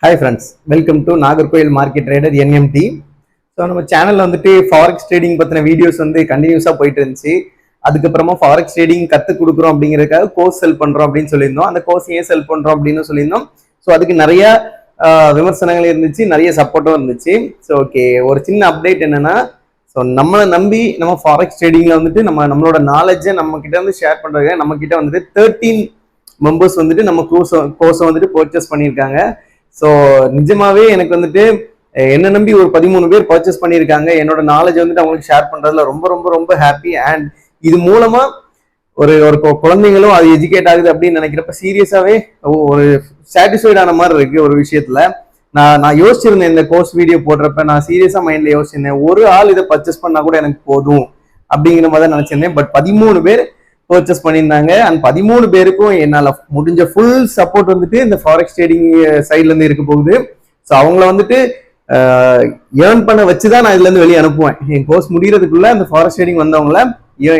Hi friends, welcome to Nagarkoil Market Trader NMT. So நம்ம சேனலில் வந்துட்டு ஃபாரெக்ஸ் ட்ரேடிங் பற்றின வீடியோஸ் வந்து கண்டினியூஸாக போயிட்டு இருந்துச்சு. அதுக்கப்புறமா ஃபாரெக்ஸ் ட்ரேடிங் கற்றுக் கொடுக்குறோம் அப்படிங்கிறதுக்காக கோர்ஸ் செல் பண்ணுறோம் அப்படின்னு சொல்லியிருந்தோம். அந்த கோர்ஸ் ஏன் செல் பண்ணுறோம் அப்படின்னு சொல்லியிருந்தோம். ஸோ அதுக்கு நிறைய விமர்சனங்கள் இருந்துச்சு, நிறைய சப்போர்ட்டும் இருந்துச்சு. ஸோ ஓகே, ஒரு சின்ன அப்டேட் என்னன்னா, ஸோ நம்மளை நம்பி நம்ம ஃபாரெக்ஸ் ட்ரேடிங்கில் வந்துட்டு நம்மளோட நாலேஜை நம்ம கிட்ட வந்து ஷேர் பண்ணுறதுக்கு நம்ம கிட்ட வந்துட்டு 13 மெம்பர்ஸ் வந்துட்டு நம்ம கோர்ஸை வந்துட்டு பர்ச்சேஸ் பண்ணியிருக்காங்க. ஸோ நிஜமாவே எனக்கு வந்துட்டு என்ன நம்பி ஒரு 13 பேர் பர்ச்சேஸ் பண்ணியிருக்காங்க. என்னோட நாலேஜ் வந்துட்டு அவங்களுக்கு ஷேர் பண்றதுல ரொம்ப ரொம்ப ரொம்ப ஹாப்பி. அண்ட் இது மூலமா ஒரு ஒரு குழந்தைங்களும் அது எஜுகேட் ஆகுது அப்படின்னு நினைக்கிறப்ப சீரியஸாவே ஒரு சாட்டிஸ்ஃபைட் ஆன மாதிரி இருக்கு. ஒரு விஷயத்துல நான் யோசிச்சிருந்தேன், இந்த கோர்ஸ் வீடியோ போடுறப்ப நான் சீரியஸா மைண்ட்ல யோசிச்சிருந்தேன், ஒரு ஆள் இதை பர்ச்சேஸ் பண்ணா கூட எனக்கு போதும் அப்படிங்கிற மாதிரி தான் நினைச்சிருந்தேன். பட் 13 பேர் பர்ச்சேஸ் பண்ணியிருந்தாங்க. அண்ட் 13 பேருக்கும் என்னால முடிஞ்ச ஃபுல் சப்போர்ட் வந்துட்டு இந்த ஃபாரெக்ஸ் ட்ரேடிங் சைட்ல இருந்து இருக்க போகுது. ஸோ அவங்கள வந்துட்டு ஏர்ன் பண்ண வச்சுதான் நான் இதுல இருந்து வெளியே அனுப்புவேன். என் கோர்ஸ் முடியறதுக்குள்ள அந்த ஃபாரெக்ஸ் ட்ரேடிங் வந்தவங்கள,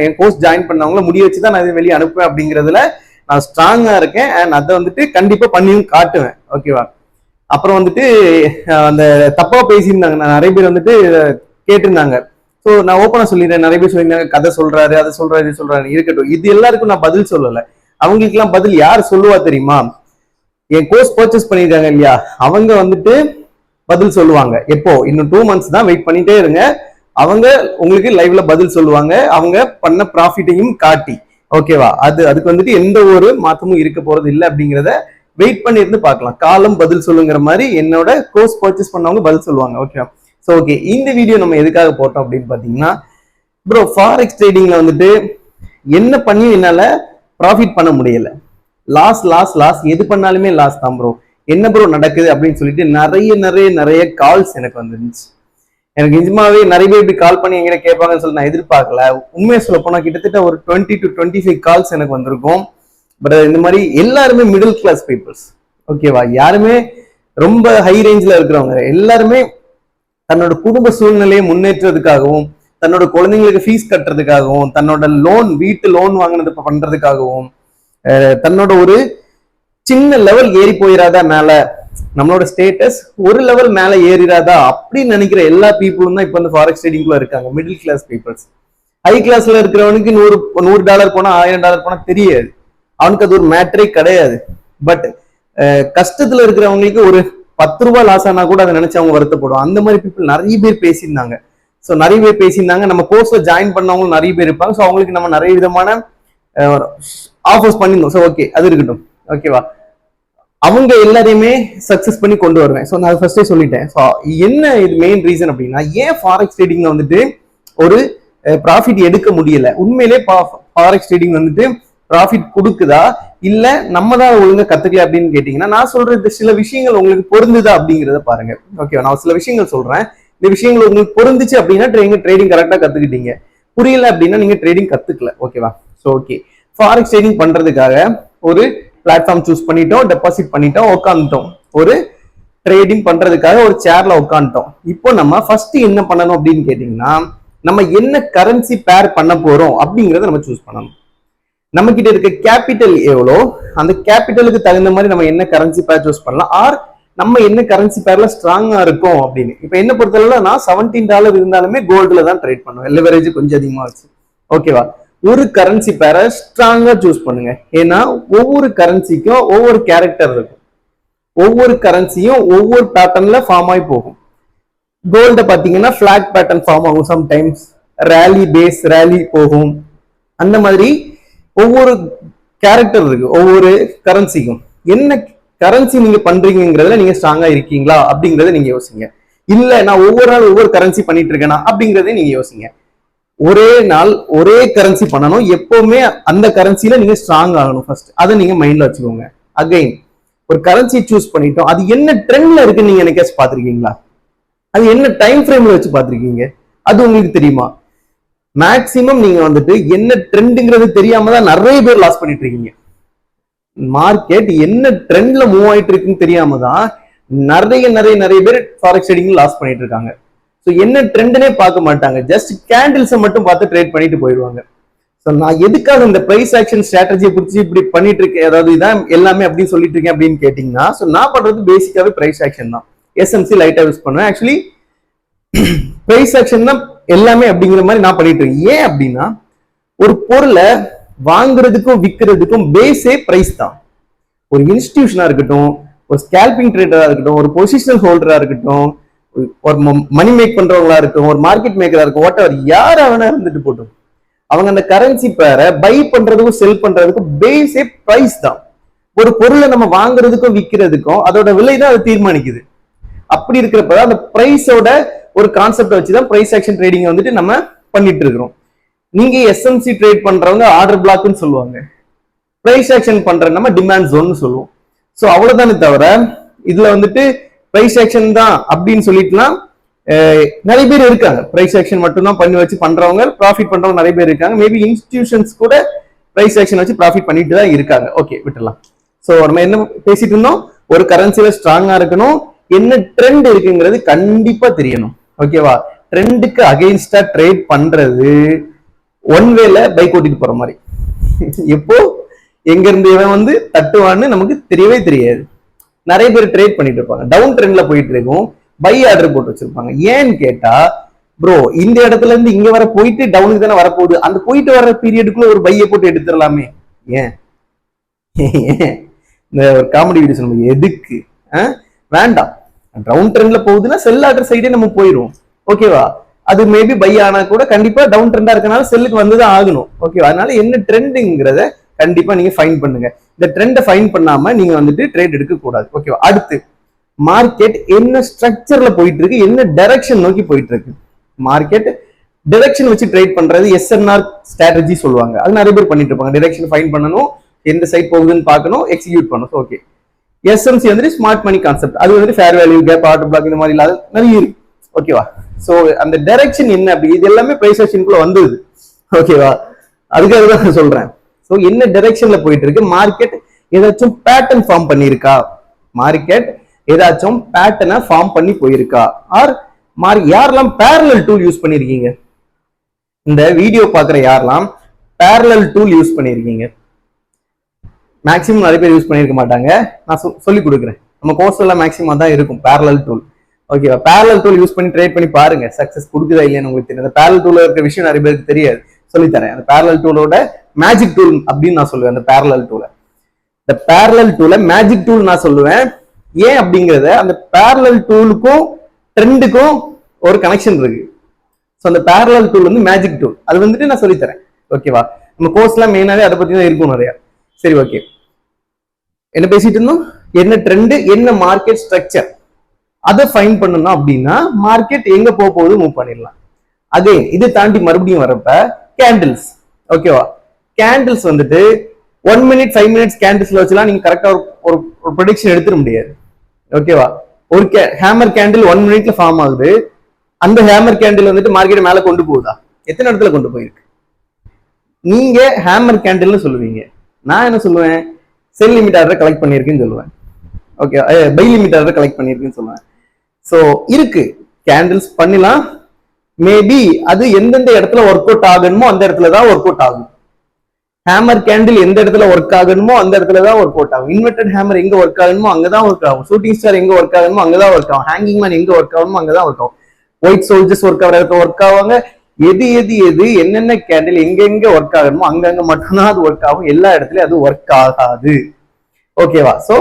என் கோர்ஸ் ஜாயின் பண்ணவங்கள முடிய வச்சுதான் நான் இதை வெளியே அனுப்புவேன் அப்படிங்கிறதுல நான் ஸ்ட்ராங்கா இருக்கேன். அண்ட் அதை வந்துட்டு கண்டிப்பா பண்ணியும் காட்டுவேன். ஓகேவா? அப்புறம் வந்துட்டு அந்த தப்பா பேசியிருந்தாங்க, நிறைய பேர் வந்துட்டு கேட்டிருந்தாங்க. ஸோ நான் ஓப்பனா சொல்லிடுறேன், நிறைய பேர் சொல்லியிருந்தாங்க கதை சொல்றாரு, அதை சொல்றாரு, இது சொல்றாரு. இருக்கட்டும், இது எல்லாருக்கும் நான் பதில் சொல்லலை. அவங்களுக்கு எல்லாம் பதில் யார் சொல்லுவா தெரியுமா? என் கோர்ஸ் பர்ச்சேஸ் பண்ணியிருக்காங்க இல்லையா, அவங்க வந்துட்டு பதில் சொல்லுவாங்க. எப்போ? இன்னும் 2 months தான், வெயிட் பண்ணிட்டே இருங்க. அவங்க உங்களுக்கு லைவ்ல பதில் சொல்லுவாங்க, அவங்க பண்ண ப்ராஃபிட்டையும் காட்டி. ஓகேவா? அதுக்கு வந்துட்டு எந்த ஒரு மாற்றமும் இருக்க போறது இல்லை அப்படிங்கிறத வெயிட் பண்ணி இருந்து பார்க்கலாம். காலம் பதில் சொல்லுங்கிற மாதிரி என்னோட கோர்ஸ் பர்ச்சேஸ் பண்ணவங்க பதில் சொல்லுவாங்க. ஓகேவா? ஸோ ஓகே, இந்த வீடியோ நம்ம எதுக்காக போட்டோம் அப்படின்னு பாத்தீங்கன்னா, ப்ரோ ஃபாரெக்ஸ் ட்ரேடிங்ல வந்துட்டு என்ன பண்ணி என்னால ப்ராஃபிட் பண்ண முடியல, லாஸ் எது பண்ணாலுமே லாஸ் தான் ப்ரோ, என்ன ப்ரோ நடக்குது அப்படின்னு சொல்லிட்டு நிறைய நிறைய நிறைய கால்ஸ் எனக்கு வந்துருந்துச்சு. எனக்கு நிஜமாவே நிறைய பேர் இப்படி கால் பண்ணி எங்கிட்ட கேட்பாங்கன்னு சொல்லி நான் எதிர்பார்க்கல. உண்மையை சொல்ல போனா கிட்டத்தட்ட ஒரு 20 to 25 கால்ஸ் எனக்கு வந்திருக்கும். பட் இந்த மாதிரி எல்லாருமே மிடில் கிளாஸ் பீப்புள்ஸ். ஓகேவா? யாருமே ரொம்ப ஹை ரேஞ்சில் இருக்கிறவங்க எல்லாருமே தன்னோட குடும்ப சூழ்நிலையை முன்னேற்றதுக்காகவும், தன்னோட குழந்தைங்களுக்கு ஃபீஸ் கட்டுறதுக்காகவும், தன்னோட லோன், வீட்டு லோன் வாங்கினது பண்றதுக்காகவும், தன்னோட ஒரு சின்ன லெவல் ஏறி போயிடாதா, மேல நம்மளோட ஸ்டேட்டஸ் ஒரு லெவல் மேல ஏறிடாதா அப்படின்னு நினைக்கிற எல்லா பீப்புளும் தான் இப்போ வந்து ஃபாரெக்ஸ் ட்ரேடிங்ல இருக்காங்க. Middle class peoples. ஹை கிளாஸ்ல இருக்கிறவனுக்கு $100 போனா $1000 போனா தெரியாது, அவனுக்கு அது ஒரு மேட்டரே கிடையாது. பட் கஷ்டத்துல இருக்கிறவங்களுக்கு ஒரு 10 ரூபாய் லாஸ் ஆனா கூட அதை நினைச்சு அவங்க வருத்தப்படும். அந்த மாதிரி பீப்புள் நிறைய பேர் பேசியிருந்தாங்க. ஸோ நிறைய பேர் பேசியிருந்தாங்க. நம்ம கோர்ஸ்ல ஜாயின் பண்ணவங்களும் நிறைய பேர் இருப்பாங்க. ஸோ அவங்களுக்கு நம்ம நிறைய விதமான ஆஃபர்ஸ் பண்ணியிருந்தோம். ஸோ ஓகே, அது இருக்கட்டும். ஓகேவா? அவங்க எல்லாரையுமே சக்சஸ் பண்ணி கொண்டு வருவேன். ஸோ நான் ஃபர்ஸ்டே சொல்லிட்டேன். ஸோ என்ன இது மெயின் ரீசன் அப்படின்னா, ஏன் ஃபாரெக்ஸ் ட்ரேடிங்ல வந்துட்டு ஒரு ப்ராஃபிட் எடுக்க முடியல? உண்மையிலே ஃபாரெக்ஸ் ட்ரேடிங் வந்துட்டு ப்ராஃபிட் கொடுக்குதா, இல்ல நம்ம தான் ஒழுங்கா கத்துக்கல அப்படின்னு கேட்டீங்கன்னா, நான் சொல்றது சில விஷயங்கள் உங்களுக்கு பொருந்துதா அப்படிங்கிறத பாருங்க. ஓகேவா? நான் சில விஷயங்கள் சொல்றேன். இந்த விஷயங்கள் உங்களுக்கு பொருந்துச்சு அப்படின்னா ட்ரேடிங் கரெக்டா கத்துக்கிட்டீங்க. புரியல அப்படின்னா நீங்க ட்ரேடிங் கத்துக்கல. ஓகேவா? ஸோ ஓகே, ஃபாரெக்ஸ் ட்ரேடிங் பண்றதுக்காக ஒரு பிளாட்ஃபார்ம் சூஸ் பண்ணிட்டோம், டெபாசிட் பண்ணிட்டோம், உட்காந்துட்டோம். ஒரு ட்ரேடிங் பண்றதுக்காக ஒரு சேர்ல உட்காந்துட்டோம். இப்போ நம்ம ஃபர்ஸ்ட் என்ன பண்ணணும் அப்படின்னு கேட்டீங்கன்னா, நம்ம என்ன கரன்சி பேர் பண்ண போறோம் அப்படிங்கறத நம்ம சூஸ் பண்ணணும். நம்ம கிட்ட இருக்க கேபிட்டல் எவ்வளோ, அந்த கேபிட்டலுக்கு தகுந்த மாதிரி நம்ம என்ன கரன்சி பேர் சூஸ் பண்ணலாம், ஆர் நம்ம என்ன கரன்சி பேர்ல ஸ்ட்ராங்கா இருக்கும் அப்படின்னு. இப்ப என்ன பொறுத்தளவுல நான் $17 இருந்தாலுமே கோல்டுல தான் ட்ரேட் பண்ணுவேன், லெவரேஜ் கொஞ்சம் அதிகமா வச்சு. ஓகேவா? ஒரு கரன்சி பேரை ஸ்ட்ராங்கா சூஸ் பண்ணுங்க. ஏன்னா ஒவ்வொரு கரன்சிக்கும் ஒவ்வொரு கேரக்டர் இருக்கும், ஒவ்வொரு கரன்சியும் ஒவ்வொரு பேட்டர்ன்ல ஃபார்ம் ஆகி போகும். கோல்ட பாத்தீங்கன்னா பிளாக் பேட்டர்ன் ஃபார்ம் ஆகும், சம்டைம்ஸ் ரேலி பேஸ் ரேலி போகும். அந்த மாதிரி ஒவ்வொரு கேரக்டர் இருக்கு ஒவ்வொரு கரன்சிக்கும். என்ன கரன்சி நீங்க பண்றீங்கிறதுல நீங்க ஸ்ட்ராங்கா இருக்கீங்களா அப்படிங்கறத நீங்க யோசிங்க. இல்ல நான் ஒவ்வொரு நாள் ஒவ்வொரு கரன்சி பண்ணிட்டு இருக்கேனா அப்படிங்கறத நீங்க யோசிங்க. ஒரே நாள் ஒரே கரன்சி பண்ணணும், எப்பவுமே அந்த கரன்சில நீங்க ஸ்ட்ராங் ஆகணும். ஃபர்ஸ்ட் அதை நீங்க மைண்ட்ல வச்சுக்கோங்க. அகைன் ஒரு கரன்சி சூஸ் பண்ணிட்டோம், அது என்ன ட்ரெண்ட்ல இருக்குன்னு நீங்க என்னைக்காச்சும் பாத்திருக்கீங்களா? அது என்ன டைம் ஃப்ரேம்ல வச்சு பாத்திருக்கீங்க? அது உங்களுக்கு தெரியுமா? மேக்சிமம் நீங்க வந்துட்டு என்ன ட்ரெண்டுங்கிறது தெரியாம தான் நிறைய பேர் லாஸ் பண்ணிட்டு இருக்கீங்க. மார்க்கெட் என்ன ட்ரெண்ட்ல மூவ் ஆயிட்டு இருக்குன்னு தெரியாம தான் நிறைய நிறைய நிறைய பேர் ஃபாரெக்ஸ் ட்ரேடிங் லாஸ் பண்ணிட்டு இருக்காங்க. ஸோ என்ன ட்ரெண்ட்னே பார்க்க மாட்டாங்க, ஜஸ்ட் கேண்டில்ஸை மட்டும் பார்த்து ட்ரேட் பண்ணிட்டு போயிடுவாங்க. ஸோ ஸோ நான் எதுக்காக இந்த பிரைஸ் ஆக்ஷன் ஸ்ட்ராட்டஜியை குறித்து இப்படி பண்ணிட்டு இருக்கேன், அதாவது இதான் எல்லாமே அப்படின்னு சொல்லிட்டு இருக்கேன் அப்படின்னு கேட்டீங்கன்னா, ஸோ நான் பண்றது பேசிக்காவே பிரைஸ் ஆக்ஷன் தான். எஸ்எம்சி லைட்டா யூஸ் பண்ணுவேன். ஆக்சுவலி பிரைஸ் ஆக்ஷன் தான் எல்லாமே அப்படிங்கிற மாதிரி நான் பண்ணிட்டு இருக்கேன். ஏன் அப்படின்னா, ஒரு பொருளை வாங்குறதுக்கும் விற்கிறதுக்கும் பேஸே பிரைஸ் தான். ஒரு இன்ஸ்டிடியூஷனா இருக்கட்டும், ஒரு ஸ்கேல்பிங் ட்ரேடரா இருக்கட்டும், ஒரு பொசிஷனல் ஹோல்டரா இருக்கட்டும், ஒரு மணி மேக் பண்றவங்களா இருக்கட்டும், ஒரு மார்க்கெட் மேக்கரா இருக்கும், வாட் எவர் யாரா வேணா இருந்துட்டு போட்டோம், அவங்க அந்த கரன்சி பேரை பை பண்றதுக்கும் செல் பண்றதுக்கும் பேஸே பிரைஸ் தான். ஒரு பொருளை நம்ம வாங்குறதுக்கும் விற்கிறதுக்கும் அதோட விலை தான் அது தீர்மானிக்குது. அப்படி இருக்கிறப்ப அந்த பிரைஸோட ஒரு கான்செப்ட் வச்சுதான் பிரைஸ் ஆக்ஷன் ட்ரேடிங் வந்துட்டு நம்ம பண்ணிட்டு இருக்கிறோம். நீங்க எஸ்எம்சி ட்ரேட் பண்றவங்க ஆர்டர் பிளாக்னு சொல்லுவாங்க, பிரைஸ் ஆக்ஷன் பண்ற நம்ம டிமாண்ட் ஜோன் சொல்லுவோம். ஸோ அவ்வளவுதானே தவிர இதுல வந்துட்டு பிரைஸ் ஆக்ஷன் தான் அப்படின்னு சொல்லிட்டுலாம் நிறைய பேர் இருக்காங்க. பிரைஸ் ஆக்ஷன் மட்டும்தான் பண்ணி வச்சு பண்றவங்க, ப்ராஃபிட் பண்றவங்க நிறைய பேர் இருக்காங்க. மேபி இன்ஸ்டிடியூஷன்ஸ் கூட பிரைஸ் ஆக்ஷன் வச்சு ப்ராஃபிட் பண்ணிட்டு தான் இருக்காங்க. ஓகே, விட்டுலாம். ஸோ நம்ம என்ன பேசிட்டு இருந்தோம், ஒரு கரன்சில ஸ்ட்ராங்கா இருக்கணும், என்ன ட்ரெண்ட் இருக்குங்கிறது கண்டிப்பா தெரியணும். ஓகேவா? ட்ரெண்டுக்கு அகைன்ஸ்டா ட்ரேட் பண்றது ஒன் வேல பைக் ஓட்டிட்டு போற மாதிரி. எப்போ எங்க இருந்து இவன் வந்து தட்டுவான்னு நமக்கு தெரியவே தெரியாது. நிறைய பேர் ட்ரேட் பண்ணிட்டு இருப்பாங்க, டவுன் ட்ரெண்ட்ல போயிட்டு இருக்கும், பை ஆர்டர் போட்டு வச்சிருப்பாங்க. ஏன்னு கேட்டா, ப்ரோ இந்த இடத்துல இருந்து இங்க வர போயிட்டு டவுனுக்கு தானே வரப்போகுது, அந்த போயிட்டு வர பீரியடுக்குள்ள ஒரு பையை போட்டு எடுத்துடலாமே. ஏன் இந்த ஒரு காமெடி வீடியோ சொல்லுங்க, எதுக்கு வேண்டாம். டவுன் ட்ரெண்ட்ல போகுதுன்னா செல் ஆர்டர் சைடே நம்ம போயிடும். ஓகேவா? அது மேபி பை ஆனா கூட கண்டிப்பா டவுன் ட்ரெண்டா இருக்கனால செல்லுக்கு வந்துதான் ஆகணும். ஓகேவா? அதனால என்ன ட்ரெண்டுங்கிறத கண்டிப்பா நீங்க ஃபைன் பண்ணுங்க. இந்த ட்ரெண்டை ஃபைன் பண்ணாம நீங்க வந்துட்டு ட்ரேட் எடுக்க கூடாது. ஓகேவா? அடுத்து மார்க்கெட் என்ன ஸ்ட்ரக்சர்ல போயிட்டு இருக்கு, என்ன டைரக்ஷன் நோக்கி போயிட்டு இருக்கு. மார்க்கெட் டைரக்ஷன் வச்சு ட்ரேட் பண்றது எஸ்என்ஆர் ஸ்ட்ராட்டஜி சொல்லுவாங்க. அது நிறைய பேர் பண்ணிட்டு இருப்பாங்க. டைரக்ஷன் ஃபைன் பண்ணணும், எந்த சைட் போகுதுன்னு பார்க்கணும், எக்ஸிக்யூட் பண்ணணும். ஓகே, எஸ்எம்சி வந்துட்டு ஸ்மார்ட் மணி கான்செப்ட். அது வந்துட்டு fair value gap, order block, இந்த மாதிரி இல்லாத நிறைய இருக்கு. ஓகேவா? சோ அந்த டைரக்ஷன் என்ன அப்படி இது எல்லாமே பிரைஸ் ஆக்ஷனுக்குள்ள வந்தது. ஓகேவா? அதுக்காக தான் நான் சொல்றேன். சோ என்ன டைரக்ஷன்ல போயிட்டு இருக்கு, மார்க்கெட் ஏதாச்சும் பேட்டர்ன் ஃபார்ம் பண்ணிருக்கா, மார்க்கெட் ஏதாச்சும் பேட்டர்னை ஃபார்ம் பண்ணி போயிருக்கா, ஆர் யாரெல்லாம் பேரலல் டூல் யூஸ் பண்ணிருக்கீங்க, இந்த வீடியோ பாக்குற யாரெல்லாம் பேரலல் டூல் யூஸ் பண்ணிருக்கீங்க? மேக்ஸிமம் நிறைய பேர் யூஸ் பண்ணிருக்க மாட்டாங்க. நான் சொல்லி கொடுக்குறேன், நம்ம கோர்ஸ்ல மேக்ஸிமம் தான் இருக்கும் பேரலல் டூல். ஓகேவா? பேரலல் டூல் யூஸ் பண்ணி ட்ரேட் பண்ணி பாருங்க, சக்சஸ் கொடுக்குதா இல்லையான்னு உங்களுக்கு தெரியும். அந்த பேரலல் டூல்ல இருக்கிற விஷயம் நிறைய பேருக்கு தெரியாது, சொல்லித்தரேன். அந்த பேரலல் டூலோட மேஜிக் டூல் அப்படின்னு நான் சொல்லுவேன். அந்த பேரலல் டூலை, இந்த பேரலல் டூலை மேஜிக் டூல் நான் சொல்லுவேன். ஏன் அப்படிங்கறத, அந்த பேரலல் டூலுக்கும் ட்ரெண்டுக்கும் ஒரு கனெக்ஷன் இருக்கு. ஸோ அந்த பேரலல் டூல் வந்து மேஜிக் டூல், அது வந்துட்டு நான் சொல்லித்தரேன். ஓகேவா? நம்ம கோர்ஸ்லாம் மெயினாவே அதை பத்தி தான் இருக்கும் நிறையா. சரி, ஓகே, என்ன பேசிட்டு இருந்தோம், என்ன ட்ரெண்ட், என்ன மார்க்கெட் ஸ்ட்ரக்சர், அதை ஃபைன் பண்ணணும் அப்படின்னா மார்க்கெட் எங்க போக போகுது மூவ் பண்ணிடலாம். அதே இதை தாண்டி மறுபடியும் வரப்ப கேண்டில்ஸ். ஓகேவா? கேண்டில்ஸ் வந்துட்டு 1 minute 5 minutes கேண்டில்ஸ்ல வச்சுலாம் நீங்க கரெக்டா ஒரு ப்ரெடிக்ஷன் எடுத்துட முடியாது. ஓகேவா? ஒரு ஹேமர் கேண்டில் 1 minute ஃபார்ம் ஆகுது, அந்த ஹேமர் கேண்டில் வந்துட்டு மார்க்கெட் மேல கொண்டு போகுதா? எத்தனை இடத்துல கொண்டு போயிருக்கு? நீங்க ஹேமர் கேண்டில்னு சொல்லுவீங்க, நான் என்ன சொல்லுவேன், செல் லிமிட் ஆர்டர் கலெக்ட் பண்ணிருக்குன்னு சொல்லுவேன். Okay, buy limit order collect பண்ணிருக்குன்னு சொல்லுவேன். ஸோ இருக்கு, கேண்டில்ஸ் பண்ணலாம். மேபி அது எந்தெந்த இடத்துல ஒர்க் அவுட் ஆகணுமோ அந்த இடத்துல தான் ஒர்க் அவுட் ஆகும். ஹேமர் கேண்டில் எந்த இடத்துல ஒர்க் ஆகணுமோ அந்த இடத்துல தான் ஒர்க் அவுட் ஆகும். இன்வெர்டட் ஹேமர் எங்க ஒர்க் ஆகணுமோ அங்கதான் ஒர்க் ஆகும். ஷூட்டிங் ஸ்டார் எங்க ஒர்க் ஆகணுமோ அங்கதான் ஒர்க் ஆகும். ஹேங்கிங் மேன் எங்க ஒர்க் ஆகணுமோ அங்கதான் ஒர்க் ஆகும். ஒயிட் சோல்ஜர்ஸ் ஒர்க் ஆகிற இடத்துல ஒர்க் ஆவாங்க. எது என்னென்ன கேண்டில் எங்க ஒர்க் ஆகணுமோ அங்கங்க மட்டும்தான் அது ஒர்க் ஆகும். எல்லா இடத்துலயும் அது ஒர்க் ஆகாது. ஓகேவா? சோ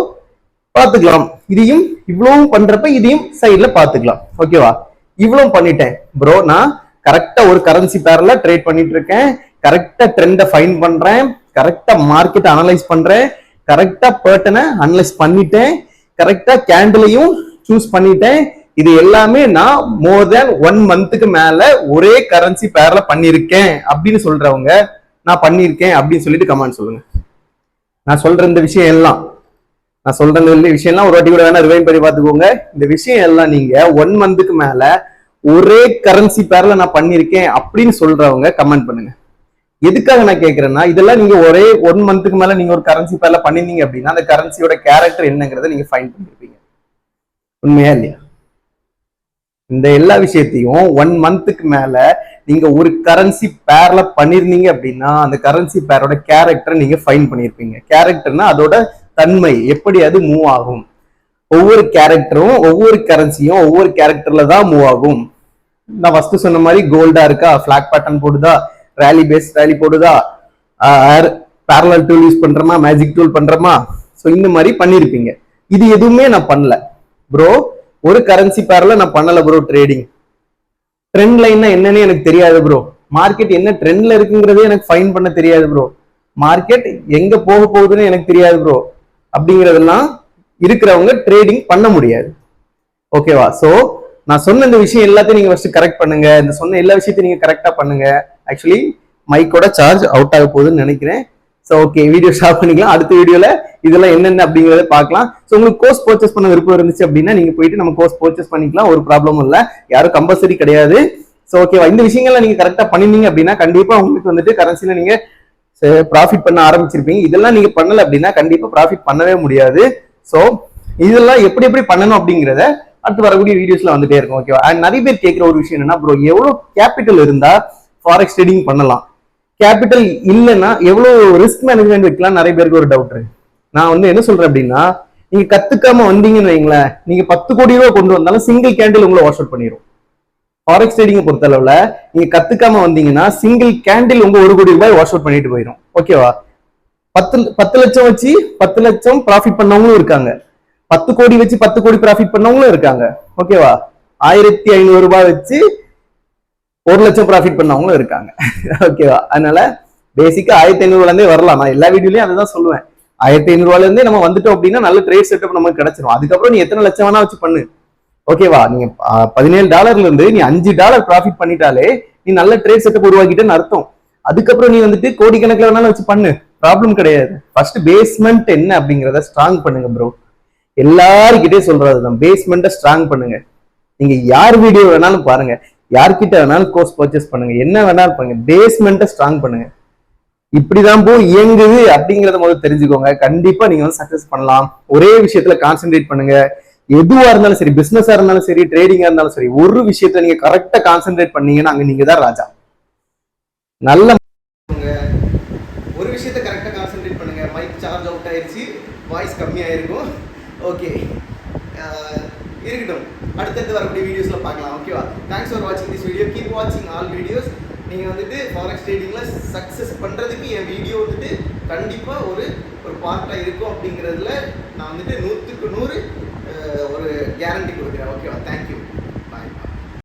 பாத்துக்கலாம். இதையும் இவ்வளவும் பண்றப்ப இதையும் சைட்ல பாத்துக்கலாம். ஓகேவா? இவ்வளவு பண்ணிட்டேன் ப்ரோ, நான் கரெக்டா ஒரு கரன்சி பேர்ல ட்ரேட் பண்ணிட்டு இருக்கேன், கரெக்டா ட்ரெண்டை ஃபைன் பண்றேன், கரெக்டா மார்க்கெட் அனலைஸ் பண்றேன், கரெக்டா பேட்டர்னை அனலைஸ் பண்ணிட்டேன், கரெக்டா கேண்டிலையும் சூஸ் பண்ணிட்டேன். இது எல்லாமே நான் மோர் தேன் 1 monthக்கு மேல ஒரே கரன்சி பேர்ல பண்ணிருக்கேன் அப்படின்னு சொல்றவங்க, நான் பண்ணிருக்கேன் அப்படின்னு சொல்லிட்டு கமெண்ட் சொல்லுங்க. நான் சொல்ற இந்த விஷயம் எல்லாம், நான் சொல்ற விஷயம்லாம் ஒரு வாட்டி கூட வேணா ரிவைண்ட் பண்ணி பார்த்துக்கோங்க. இந்த விஷயம் எல்லாம் நீங்க 1 monthக்கு மேல ஒரே கரன்சி பேர்ல நான் பண்ணிருக்கேன் அப்படின்னு சொல்றவங்க கமெண்ட் பண்ணுங்க. எதுக்காக நான் கேட்கறேன்னா, இதெல்லாம் நீங்க ஒரே 1 monthக்கு மேல நீங்க ஒரு கரன்சி பேர்ல பண்ணிருந்தீங்க அப்படின்னா அந்த கரன்சியோட கேரக்டர் என்னங்கிறத நீங்க ஃபைண்ட் பண்ணிருப்பீங்க. உண்மையா இல்லையா? இந்த எல்லா விஷயத்தையும் 1 monthக்கு மேல நீங்க ஒரு கரன்சி பேர்ல பண்ணிருந்தீங்க அப்படின்னா அந்த கரன்சி பேரோட கேரக்டரை நீங்க ஃபைன் பண்ணிருப்பீங்க. கேரக்டர்னா அதோட தன்மை, எப்படி அது மூவ் ஆகும். ஒவ்வொரு கேரக்டரும் ஒவ்வொரு கரன்சியும் ஒவ்வொரு கேரக்டர்ல தான் மூவ் ஆகும். நான் ஃபர்ஸ்ட் சொன்ன மாதிரி கோல்டா இருக்கா, பிளாக் பேட்டர்ன் போடுதா, ரேலி பேஸ் ரேலி போடுதா, பேரலல் டூல் யூஸ் பண்றோமா, மேஜிக் டூல் பண்றோமா, ஸோ இந்த மாதிரி பண்ணிருப்பீங்க. இது எதுவுமே நான் பண்ணல ப்ரோ. ஒரு கரன்சி பேர்ல நான் பண்ணல ப்ரோ ட்ரேடிங். ட்ரெண்ட் லைன்னா என்னன்னு எனக்கு தெரியாது ப்ரோ. மார்க்கெட் என்ன ட்ரெண்ட்ல இருக்குங்கிறதே எனக்கு ஃபைன் பண்ண தெரியாது ப்ரோ. மார்க்கெட் எங்க போக போகுதுன்னு எனக்கு தெரியாது ப்ரோ. அப்படிங்கறதெல்லாம் இருக்கிறவங்க ட்ரேடிங் பண்ண முடியாது. ஓகேவா? சோ நான் சொன்ன இந்த விஷயம் எல்லாத்தையும் நீங்க ஃபர்ஸ்ட் கரெக்ட் பண்ணுங்க. இந்த சொன்ன எல்லா விஷயத்தையும் நீங்க கரெக்டா பண்ணுங்க. ஆக்சுவலி மைக்கோட சார்ஜ் அவுட் ஆக போகுதுன்னு நினைக்கிறேன். ஸோ ஓகே, வீடியோ ஸ்டாப் பண்ணிக்கலாம். அடுத்த வீடியோல இதெல்லாம் என்னென்ன அப்படிங்கறத பார்க்கலாம். ஸோ உங்களுக்கு கோர்ஸ் பர்ச்சேஸ் பண்ண விருப்பம் இருந்துச்சு அப்படின்னா நீங்க போயிட்டு நம்ம கோர்ஸ் பர்ச்சேஸ் பண்ணிக்கலாம். ஒரு ப்ராப்ளமும் இல்லை, யாரும் கம்பல்சரி கிடையாது. ஸோ ஓகேவா, இந்த விஷயங்கள்ல நீங்க கரெக்டா பண்ணிருந்தீங்க அப்படின்னா கண்டிப்பா உங்களுக்கு வந்துட்டு கரன்சில நீங்க ப்ராஃபிட் பண்ண ஆரம்பிச்சிருப்பீங்க. இதெல்லாம் நீங்க பண்ணல அப்படின்னா கண்டிப்பா ப்ராஃபிட் பண்ணவே முடியாது. ஸோ இதெல்லாம் எப்படி எப்படி பண்ணணும் அப்படிங்கிறத அடுத்து வரக்கூடிய வீடியோஸ்ல வந்துட்டே இருக்கும். ஓகேவா? அண்ட் நிறைய பேர் கேட்கிற ஒரு விஷயம் என்னன்னா, ப்ரோ எவ்வளவு கேபிட்டல் இருந்தா ஃபாரெக்ஸ் ட்ரேடிங் பண்ணலாம், கேபிட்டல் இல்லைன்னா எவ்வளவு ரிஸ்க் மேனேஜ்மெண்ட் வைக்கலாம், நிறைய பேருக்கு ஒரு டவுட் இருக்கு. நான் வந்து என்ன சொல்றேன் அப்படின்னா, நீங்க கத்துக்காம வந்தீங்கன்னு வைங்களேன், நீங்க 10 கோடி ரூபாய் கொண்டு வந்தாலும் சிங்கிள் கேண்டில் உங்களை வாஷ் அவுட் பண்ணிடும். ஃபாரெக்ஸ் ட்ரேடிங் பொறுத்த அளவுல நீங்க கத்துக்காம வந்தீங்கன்னா சிங்கிள் கேண்டில் உங்க 1 கோடி ரூபாய் வாஷ் அவுட் பண்ணிட்டு போயிடும். ஓகேவா? 10 லட்சம் வச்சு 10 லட்சம் ப்ராஃபிட் பண்ணவங்களும் இருக்காங்க, 10 கோடி வச்சு 10 கோடி ப்ராஃபிட் பண்ணவங்களும் இருக்காங்க. ஓகேவா? 1500 ரூபாய் வச்சு 1 லட்சம் ப்ராஃபிட் பண்ணவங்களும் இருக்காங்க. ஓகேவா? அதனால பேசிக்கா 1500 ரூபாய்ல இருந்தே வரலாம். நான் எல்லா வீடியோலயும் அதுதான் சொல்லுவேன். 1500 ரூபாய்ல இருந்தே நம்ம வந்துட்டோம் அப்படின்னா நல்ல ட்ரேட் செட்டப் நமக்கு கிடைச்சிடும். அதுக்கப்புறம் நீ எத்தனை லட்சம் வேணா வச்சு பண்ணு. ஓகேவா? நீங்க $17 இருந்து நீ $5 ப்ராஃபிட் பண்ணிட்டாலே நீ நல்ல ட்ரேட் செட்டப் உருவாக்கிட்டேன்னு அர்த்தம். அதுக்கப்புறம் நீ வந்துட்டு கோடிக்கணக்கில் வேணாலும் வச்சு பண்ணு, ப்ராப்ளம் கிடையாது. ஃபர்ஸ்ட் பேஸ்மெண்ட் என்ன அப்படிங்கிறத ஸ்ட்ராங் பண்ணுங்க ப்ரோ. எல்லாருக்கிட்டே சொல்றதுதான், பேஸ்மெண்ட்டை ஸ்ட்ராங் பண்ணுங்க. நீங்க யார் வீடியோ வேணாலும் பாருங்க, யார்கிட்ட வேணாலும் கோர்ஸ் பர்ச்சேஸ் பண்ணுங்க, என்ன வேணாலும் பண்ணுங்க, பேஸ்மெண்ட்டை ஸ்ட்ராங் பண்ணுங்க. இப்படிதான் போ இயங்குது அப்படிங்கறத முதல்ல தெரிஞ்சுக்கோங்க. கண்டிப்பா நீங்க வந்து சக்சஸ் பண்ணலாம். ஒரே விஷயத்துல கான்சென்ட்ரேட் பண்ணுங்க. எதுவா இருந்தாலும் சரி, பிசினஸா இருந்தாலும் சரி, ட்ரேடிங்கா இருந்தாலும் சரி, ஒரு விஷயத்த நீங்க கரெக்டா கான்சென்ட்ரேட் பண்ணீங்கன்னா அங்க நீங்க தான் ராஜா. நல்ல ஒரு விஷயத்த கரெக்டா கான்சென்ட்ரேட் பண்ணுங்க. மைக் சார்ஜ் அவுட் ஆயிருச்சு, வாய்ஸ் கம்மியாயிருக்கும். ஓகே, இருக்கட்டும், அடுத்தடுத்து வரக்கூடிய வீடியோஸ்ல பார்க்கலாம். ஓகேவா? தேங்க்ஸ் ஃபார் வாட்சிங் திஸ் வீடியோ. கீப் வாட்சிங் ஆல் வீடியோஸ். நீங்க வந்துட்டு ஃபாரெக்ஸ் ட்ரேடிங்ல சக்சஸ் பண்றதுக்கு என் வீடியோ வந்துட்டு கண்டிப்பா ஒரு பார்ட்டா இருக்கும் அப்படிங்கிறதுல நான் வந்துட்டு 100க்கு 100 ஒரு கேரண்டி கொடுக்குறேன். ஓகேவா? தேங்க்யூ.